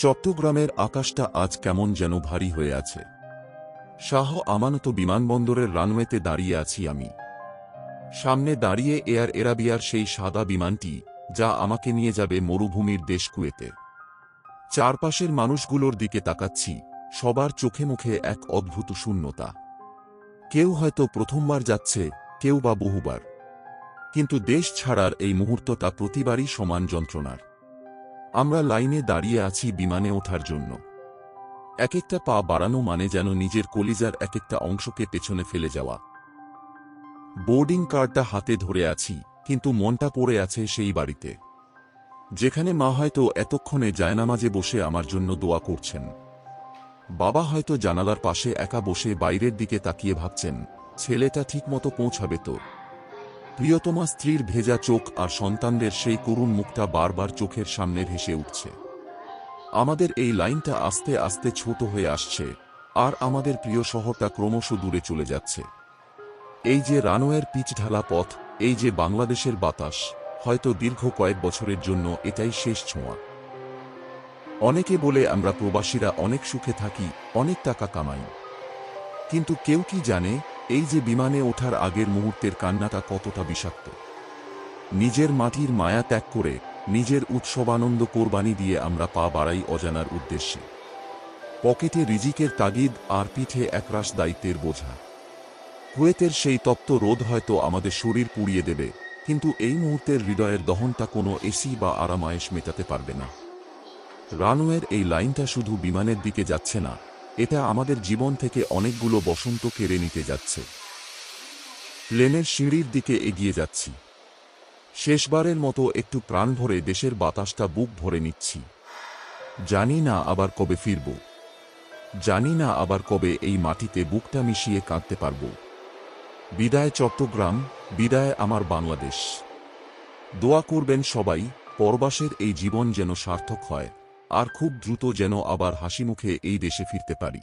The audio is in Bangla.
চট্টগ্রামের আকাশটা আজ কেমন যেন ভারী হয়ে আছে। শাহ আমানত বিমানবন্দরের রানওয়েতে দাঁড়িয়ে আছি আমি। সামনে দাঁড়িয়ে এয়ার এরাবিয়ার সেই সাদা বিমানটি, যা আমাকে নিয়ে যাবে মরুভূমির দেশ কুয়েতে। চারপাশের মানুষগুলোর দিকে তাকাচ্ছি, সবার চোখে মুখে এক অদ্ভুত শূন্যতা। কেউ হয়তো প্রথমবার যাচ্ছে, কেউ বা বহুবার। কিন্তু দেশ ছাড়ার এই মুহূর্তটা প্রতিবারই সমান যন্ত্রণার। আমরা লাইনে দাঁড়িয়ে আছি বিমানে ওঠার জন্য। এক একটা পা বাড়ানো মানে যেন নিজের কলিজার এক একটা অংশকে পেছনে ফেলে যাওয়া। বোর্ডিং কার্ডটা হাতে ধরে আছি, কিন্তু মনটা পড়ে আছে সেই বাড়িতে, যেখানে মা হয়তো এতক্ষণে জায়নামাজে বসে আমার জন্য দোয়া করছেন। বাবা হয়তো জানালার পাশে একা বসে বাইরের দিকে তাকিয়ে ভাবছেন, ছেলেটা ঠিকমতো পৌঁছাবে তো। প্রিয়তমা স্ত্রীর ভেজা চোখ আর সন্তানদের সেই করুণ মুখটা বারবার চোখের সামনে ভেসে উঠছে। আমাদের এই লাইনটা আস্তে আস্তে ছোট হয়ে আসছে, আর আমাদের প্রিয় শহরটা ক্রমশ দূরে চলে যাচ্ছে। এই যে রানওয়ের পিচ ঢালা পথ, এই যে বাংলাদেশের বাতাস, হয়তো দীর্ঘ কয়েক বছরের জন্য এটাই শেষ ছোঁয়া। অনেকে বলে আমরা প্রবাসীরা অনেক সুখে থাকি, অনেক টাকা কামাই। কিন্তু কেউ কি জানে, এই যে বিমানে ওঠার আগের মুহূর্তের কান্নাটা কতটা বিষাক্ত। নিজের মাটির মায়া ত্যাগ করে, নিজের উৎসবানন্দ কোরবানি দিয়ে আমরা পা বাড়াই অজানার উদ্দেশ্যে। পকেটে রিজিকের তাগিদ আর পিঠে একরাশ দায়িত্বের বোঝা। কুয়েতের সেই তপ্ত রোদ হয়তো আমাদের শরীর পুড়িয়ে দেবে, কিন্তু এই মুহূর্তের হৃদয়ের দহনটা কোনো এসি বা আরামায়েশ মেটাতে পারবে না। রানওয়ের এই লাইনটা শুধু বিমানের দিকে যাচ্ছে না, এটা আমাদের জীবন থেকে অনেকগুলো বসন্ত কেড়ে নিতে যাচ্ছে। প্লেনের সিঁড়ির দিকে এগিয়ে যাচ্ছি। শেষবারের মতো একটু প্রাণ ভরে দেশের বাতাসটা বুক ভরে নিচ্ছি। জানি না আবার কবে ফিরব, জানি না আবার কবে এই মাটিতে বুকটা মিশিয়ে কাঁদতে পারব। বিদায় চট্টগ্রাম, বিদায় আমার বাংলাদেশ। দোয়া করবেন সবাই, পরবাসের এই জীবন যেন সার্থক হয়, আর খুব দ্রুত যেন আবার হাসিমুখে এই দেশে ফিরতে পারি।